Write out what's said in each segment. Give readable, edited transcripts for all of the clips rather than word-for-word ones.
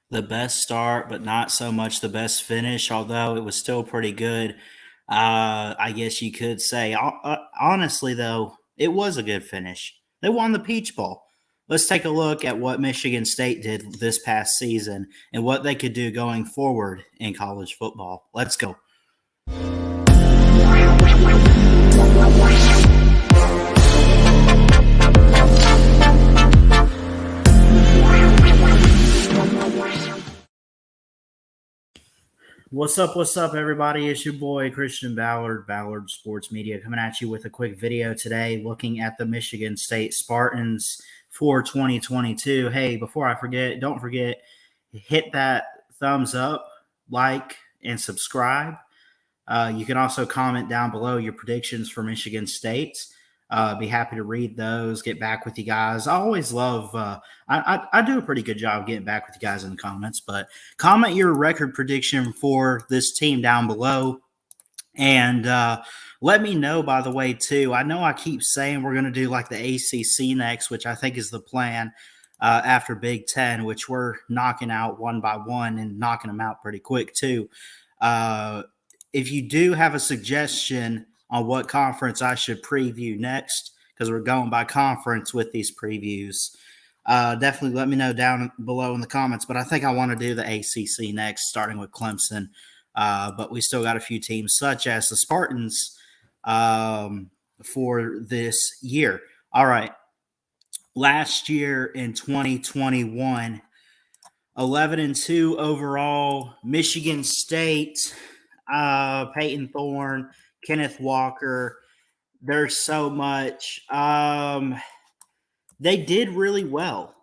The best start, but not so much the best finish, although it was still pretty good. I guess you could say. Honestly, though, it was a good finish. They won the Peach Bowl. Let's take a look at what Michigan State did this past season and what they could do going forward in college football. Let's go. What's up, everybody? It's your boy, Christian Ballard Sports Media, coming at you with a quick video today looking at the Michigan State Spartans for 2022. Hey, before I forget, don't forget, hit that thumbs up, like, and subscribe. You can also comment down below your predictions for Michigan State. Be happy to read those, get back with you guys. I always love, I do a pretty good job getting back with you guys in the comments, but comment your record prediction for this team down below. And let me know, by the way, too. I know I keep saying we're going to do like the ACC next, which I think is the plan after Big Ten, which we're knocking out one by one and knocking them out pretty quick, too. If you do have a suggestion on what conference I should preview next, because we're going by conference with these previews, definitely let me know down below in the comments. But I think I want to do the ACC next, starting with Clemson. But we still got a few teams, such as the Spartans, for this year. All right. Last year in 2021, 11-2 overall. Michigan State, Payton Thorne, Kenneth Walker. There's so much. They did really well.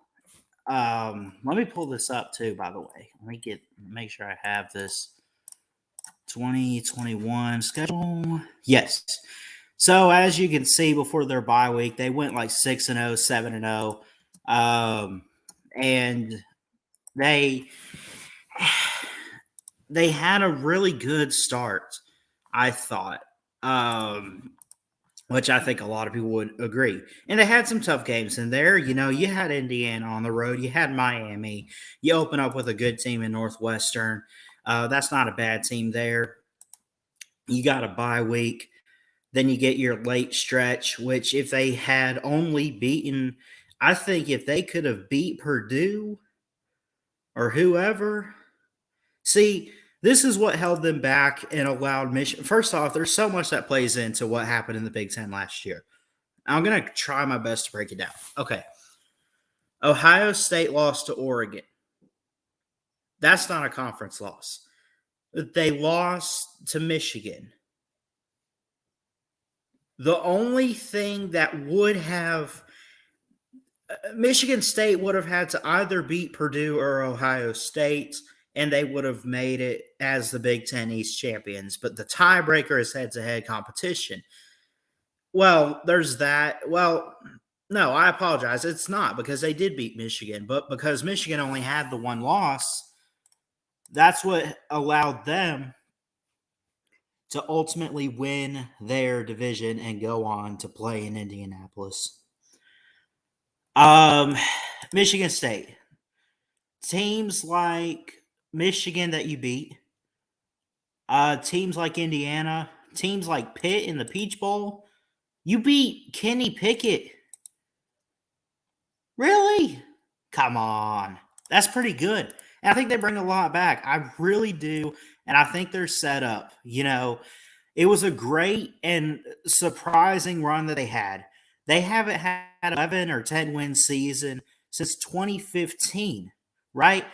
Let me pull this up too, by the way. Let me make sure I have this 2021 schedule. Yes. So as you can see, before their bye week, they went like 6-0, 7-0. And they had a really good start, I thought, which I think a lot of people would agree. And they had some tough games in there. You know, you had Indiana on the road. You had Miami. You open up with a good team in Northwestern. That's not a bad team there. You got a bye week. Then you get your late stretch, which if they had only beaten, I think if they could have beat Purdue or whoever, see, this is what held them back and allowed Michigan. First off, there's so much that plays into what happened in the Big Ten last year. I'm going to try my best to break it down. Okay. Ohio State lost to Oregon. That's not a conference loss. They lost to Michigan. The only thing that would have Michigan State would have had to either beat Purdue or Ohio State, and they would have made it as the Big Ten East champions. But the tiebreaker is head-to-head competition. Well, there's that. Well, no, I apologize. It's not, because they did beat Michigan. But because Michigan only had the one loss, that's what allowed them to ultimately win their division and go on to play in Indianapolis. Michigan State. Teams like Michigan that you beat, teams like Indiana, teams like Pitt in the Peach Bowl, you beat Kenny Pickett. Really? Come on. That's pretty good. And I think they bring a lot back. I really do. And I think they're set up. You know, it was a great and surprising run that they had. They haven't had 11 or 10 win season since 2015, right?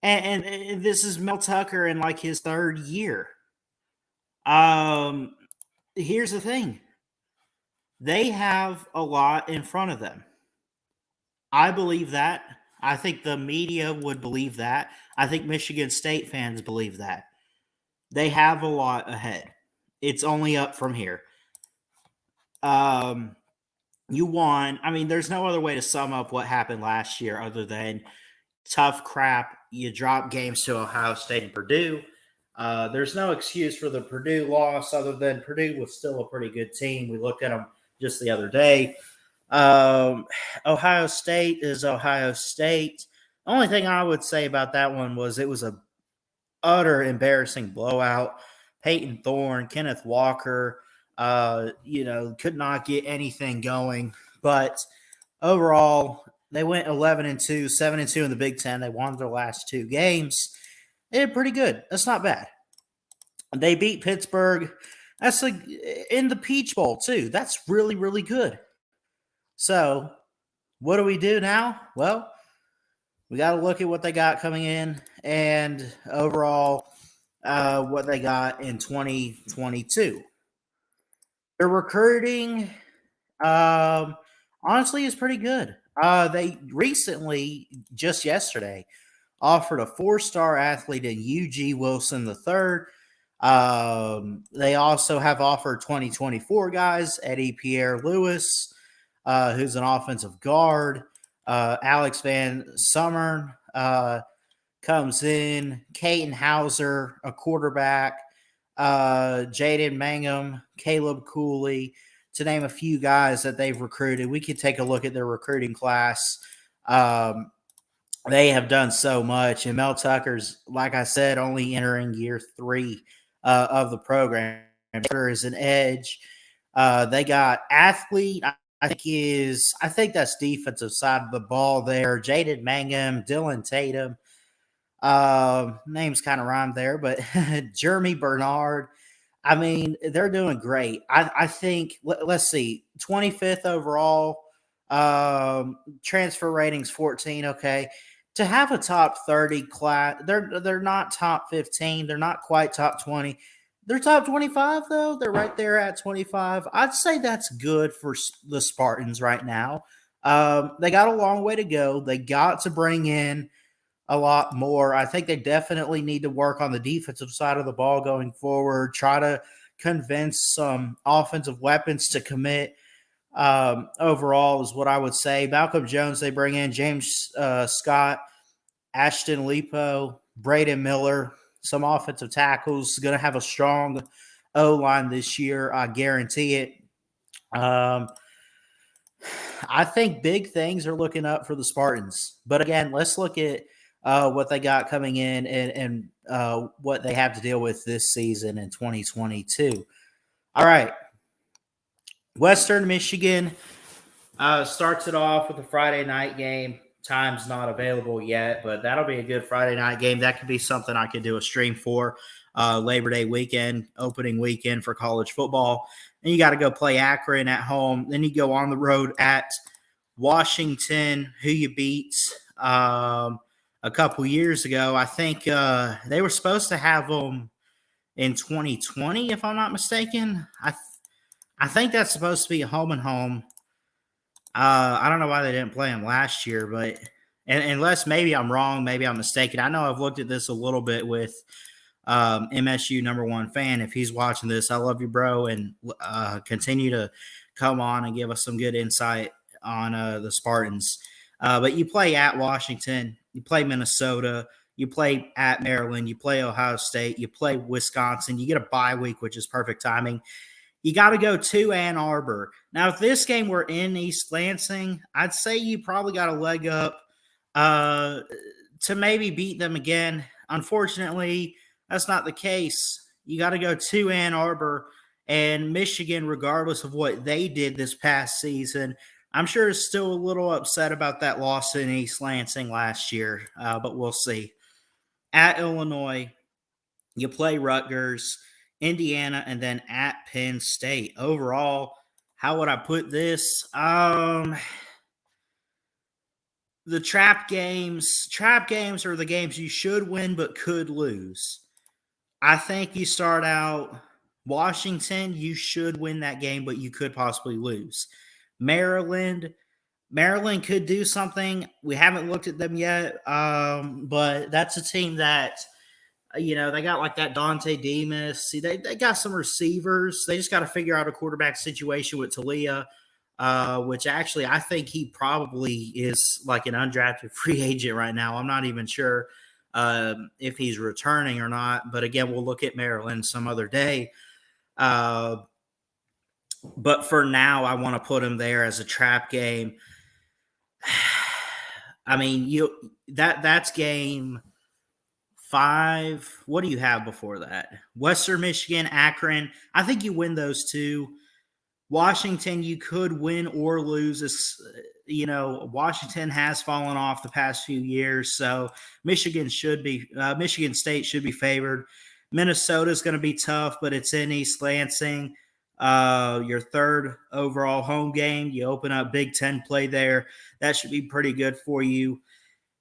And this is Mel Tucker in like his third year. Here's the thing. They have a lot in front of them. I believe that. I think the media would believe that. I think Michigan State fans believe that. They have a lot ahead. It's only up from here. You won. I mean, there's no other way to sum up what happened last year other than tough crap. You drop games to Ohio State and Purdue. There's no excuse for the Purdue loss other than Purdue was still a pretty good team. We looked at them just the other day. Ohio State is Ohio State. Only thing I would say about that one was it was a utter embarrassing blowout. Payton Thorne, Kenneth Walker, could not get anything going. But overall, they went 11-2, 7-2 in the Big Ten. They won their last two games. They did pretty good. That's not bad. They beat Pittsburgh. That's like in the Peach Bowl too. That's really, really good. So, what do we do now? Well, we got to look at what they got coming in and overall what they got in 2022. Their recruiting, honestly, is pretty good. They recently, just yesterday, offered a four-star athlete in UG Wilson III. They also have offered 2024 guys, Eddie Pierre Lewis, who's an offensive guard. Alex Van Summern comes in. Caden Hauser, a quarterback. Jaden Mangum, Caleb Cooley, to name a few guys that they've recruited. We could take a look at their recruiting class. They have done so much. And Mel Tucker's, like I said, only entering year 3 of the program. Tucker is an edge. They got athlete. I think that's defensive side of the ball there. Jaden Mangum, Dylan Tatum. Names kind of rhyme there, but Jeremy Bernard. I mean, they're doing great. I think, let's see, 25th overall, transfer ratings 14. Okay. To have a top 30 class, they're not top 15. They're not quite top 20. They're top 25, though. They're right there at 25. I'd say that's good for the Spartans right now. They got a long way to go. They got to bring in a lot more. I think they definitely need to work on the defensive side of the ball going forward, try to convince some offensive weapons to commit. Overall is what I would say. Malcolm Jones, they bring in James Scott, Ashton Lipo, Braden Miller, some offensive tackles. Going to have a strong O-line this year. I guarantee it. I think big things are looking up for the Spartans. But again, let's look at what they got coming in and what they have to deal with this season in 2022. All right. Western Michigan starts it off with a Friday night game. Time's not available yet, but that'll be a good Friday night game. That could be something I could do a stream for. Labor Day weekend, opening weekend for college football. And you got to go play Akron at home. Then you go on the road at Washington, who you beat a couple years ago. I think they were supposed to have them in 2020, if I'm not mistaken. I think that's supposed to be a home and home. I don't know why they didn't play them last year, but unless maybe I'm wrong, maybe I'm mistaken. I know I've looked at this a little bit with MSU #1 fan. If he's watching this, I love you, bro, and continue to come on and give us some good insight on the Spartans. But you play at Washington, you play Minnesota, you play at Maryland, you play Ohio State, you play Wisconsin, you get a bye week, which is perfect timing. You got to go to Ann Arbor. Now, if this game were in East Lansing, I'd say you probably got a leg up to maybe beat them again. Unfortunately, that's not the case. You got to go to Ann Arbor, and Michigan, regardless of what they did this past season, I'm sure is still a little upset about that loss in East Lansing last year, but we'll see. At Illinois, you play Rutgers, Indiana, and then at Penn State. Overall, how would I put this? The trap games are the games you should win but could lose. I think you start out Washington, you should win that game, but you could possibly lose. Maryland could do something. We haven't looked at them yet, but that's a team that – they got like that Dante Demas. See, they got some receivers. They just got to figure out a quarterback situation with Talia, which actually I think he probably is like an undrafted free agent right now. I'm not even sure if he's returning or not. But again, we'll look at Maryland some other day. But for now, I want to put him there as a trap game. I mean, that's game 5. What do you have before that? Western Michigan, Akron. I think you win those two. Washington, you could win or lose. Washington has fallen off the past few years, so Michigan State should be favored. Minnesota is going to be tough, but it's in East Lansing. Your third overall home game. You open up Big Ten play there. That should be pretty good for you.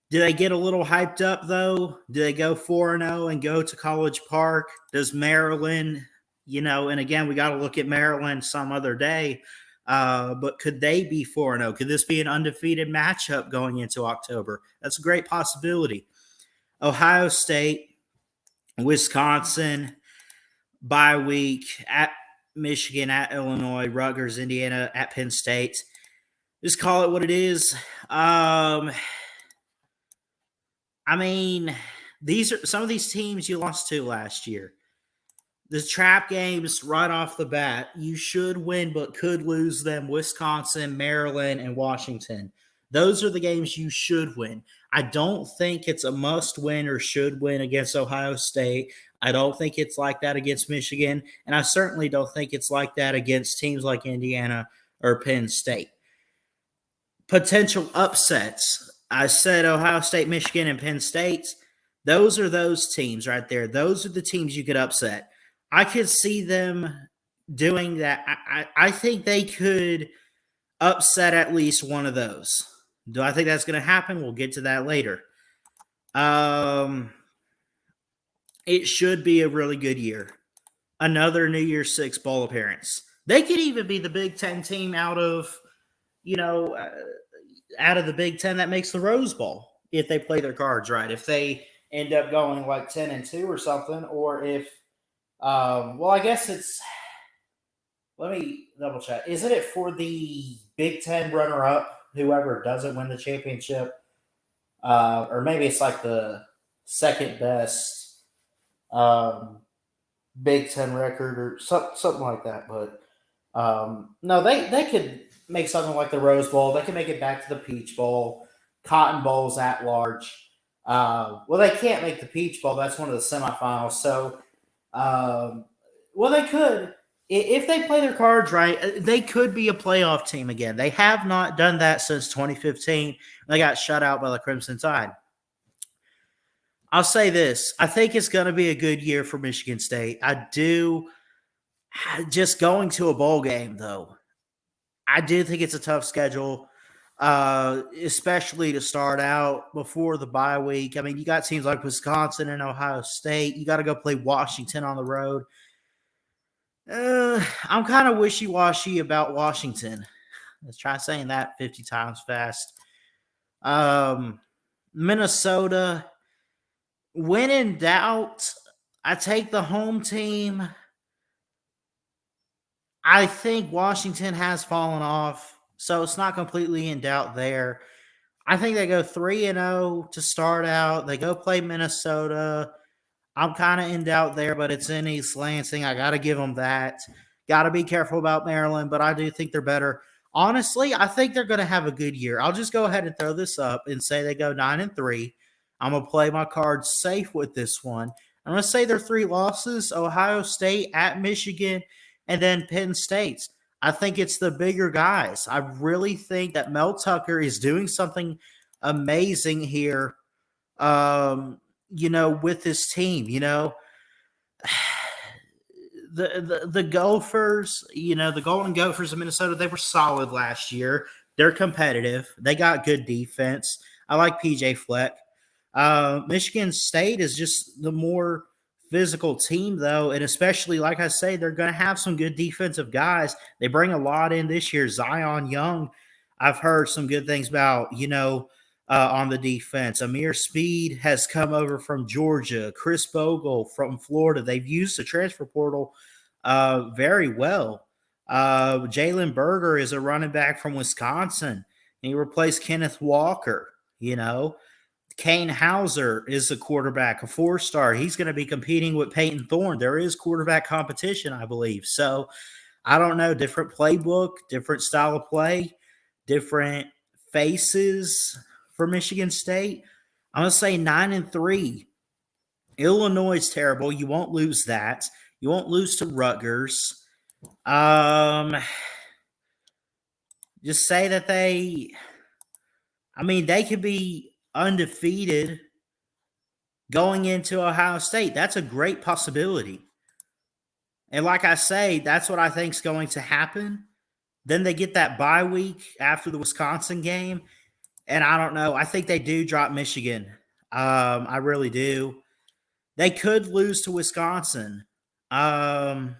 Do they get a little hyped up, though? Do they go 4-0 and go to College Park? Does Maryland, and again, we got to look at Maryland some other day, but could they be 4-0? Could this be an undefeated matchup going into October? That's a great possibility. Ohio State, Wisconsin, bye week, at Michigan, at Illinois, Rutgers, Indiana, at Penn State. Just call it what it is. I mean, these are some of these teams you lost to last year. The trap games right off the bat, you should win but could lose them. Wisconsin, Maryland, and Washington. Those are the games you should win. I don't think it's a must win or should win against Ohio State. I don't think it's like that against Michigan. And I certainly don't think it's like that against teams like Indiana or Penn State. Potential upsets. I said Ohio State, Michigan, and Penn State. Those are those teams right there. Those are the teams you could upset. I could see them doing that. I think they could upset at least one of those. Do I think that's going to happen? We'll get to that later. It should be a really good year. Another New Year's Six bowl appearance. They could even be the Big Ten team out of the Big Ten that makes the Rose Bowl if they play their cards right. If they end up going like 10-2 or something, or if, I guess it's. Let me double check. Isn't it for the Big Ten runner-up, whoever doesn't win the championship, or maybe it's like the second best Big Ten record or something like that? But no, they could make something like the Rose Bowl. They can make it back to the Peach Bowl, Cotton Bowls at large. They can't make the Peach Bowl. That's one of the semifinals. So, they could. If they play their cards right, they could be a playoff team again. They have not done that since 2015. They got shut out by the Crimson Tide. I'll say this. I think it's going to be a good year for Michigan State. I do. Just going to a bowl game, though, I do think it's a tough schedule, especially to start out before the bye week. I mean, you got teams like Wisconsin and Ohio State. You got to go play Washington on the road. I'm kind of wishy-washy about Washington. Let's try saying that 50 times fast. Minnesota, when in doubt, I take the home team. I think Washington has fallen off, so it's not completely in doubt there. I think they go 3-0 to start out. They go play Minnesota. I'm kind of in doubt there, but it's in East Lansing. I got to give them that. Got to be careful about Maryland, but I do think they're better. Honestly, I think they're going to have a good year. I'll just go ahead and throw this up and say they go 9-3. I'm going to play my cards safe with this one. I'm going to say their 3 losses, Ohio State, at Michigan, and then Penn State. I think it's the bigger guys. I really think that Mel Tucker is doing something amazing here. With this team, the Gophers, the Golden Gophers of Minnesota, they were solid last year. They're competitive. They got good defense. I like PJ Fleck. Michigan State is just the more physical team, though, and especially, like I say, they're going to have some good defensive guys. They bring a lot in this year. Zion Young, I've heard some good things about, on the defense. Amir Speed has come over from Georgia. Chris Bogle from Florida. They've used the transfer portal very well. Jalen Berger is a running back from Wisconsin. He replaced Kenneth Walker. Kane Hauser is a quarterback, a 4-star. He's going to be competing with Payton Thorne. There is quarterback competition, I believe. So, I don't know. Different playbook, different style of play, different faces for Michigan State. I'm going to say 9-3. Illinois is terrible. You won't lose that. You won't lose to Rutgers. Just say that they could be undefeated going into Ohio State. That's a great possibility. And like I say, that's what I think is going to happen. Then they get that bye week after the Wisconsin game. And I don't know. I think they do drop Michigan. I really do. They could lose to Wisconsin. Man.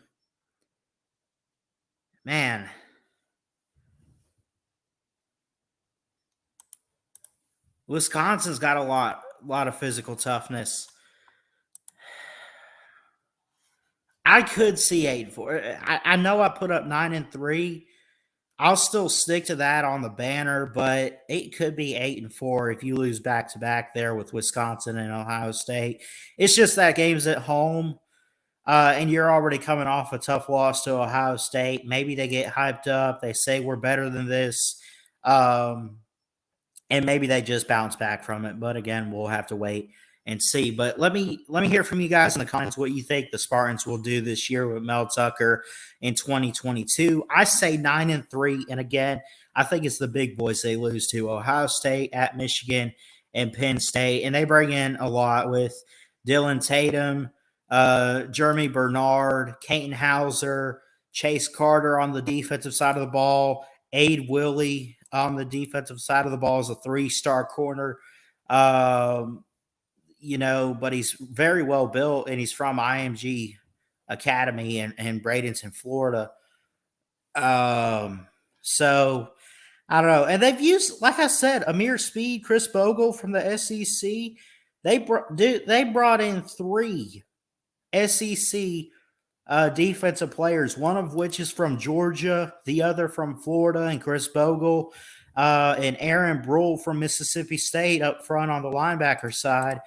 Wisconsin's got a lot of physical toughness. I could see 8-4. I know I put up 9-3. I'll still stick to that on the banner, but it could be 8-4 if you lose back-to-back there with Wisconsin and Ohio State. It's just that game's at home, and you're already coming off a tough loss to Ohio State. Maybe they get hyped up. They say we're better than this, and maybe they just bounce back from it. But again, we'll have to wait and see. But let me hear from you guys in the comments what you think the Spartans will do this year with Mel Tucker in 2022. I say 9-3, and again, I think it's the big boys they lose to: Ohio State, at Michigan, and Penn State. And they bring in a lot with Dylan Tatum, Jeremy Bernard, Caton Hauser, Chase Carter on the defensive side of the ball, Ade Willie on the defensive side of the ball as a 3-star corner. But he's very well built, and he's from IMG Academy in Bradenton, Florida. So I don't know. And they've used, like I said, Amir Speed, Chris Bogle from the SEC. They brought in 3 SEC defensive players, one of which is from Georgia, the other from Florida, and Chris Bogle, and Aaron Brull from Mississippi State up front on the linebacker side.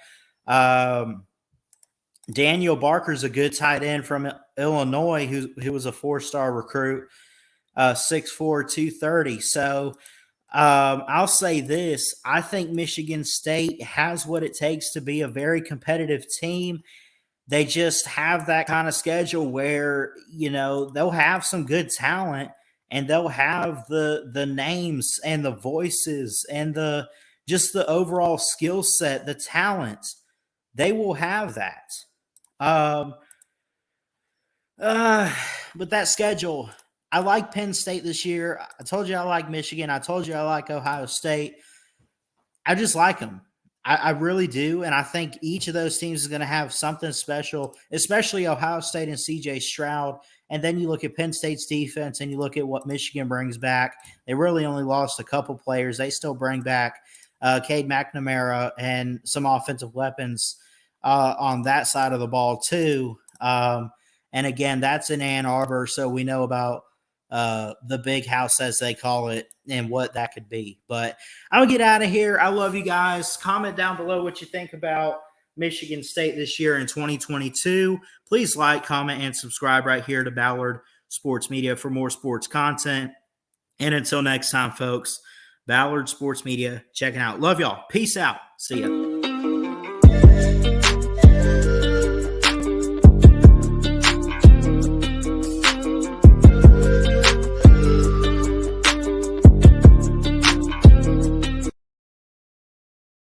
Daniel Barker's a good tight end from Illinois who was a 4-star recruit, 6'4", 230. So I'll say this. I think Michigan State has what it takes to be a very competitive team. They just have that kind of schedule where, they'll have some good talent, and they'll have the names and the voices and the overall skill set, the talent. They will have that. But that schedule, I like Penn State this year. I told you I like Michigan. I told you I like Ohio State. I just like them. I really do. And I think each of those teams is going to have something special, especially Ohio State and C.J. Stroud. And then you look at Penn State's defense and you look at what Michigan brings back. They really only lost a couple players. They still bring back Cade McNamara and some offensive weapons on that side of the ball too. And again, that's in Ann Arbor, so we know about the big house, as they call it, and what that could be. But I'm going to get out of here. I love you guys. Comment down below what you think about Michigan State this year in 2022. Please like, comment, and subscribe right here to Ballard Sports Media for more sports content. And until next time, folks, Ballard Sports Media checking out. Love y'all. Peace out. See ya.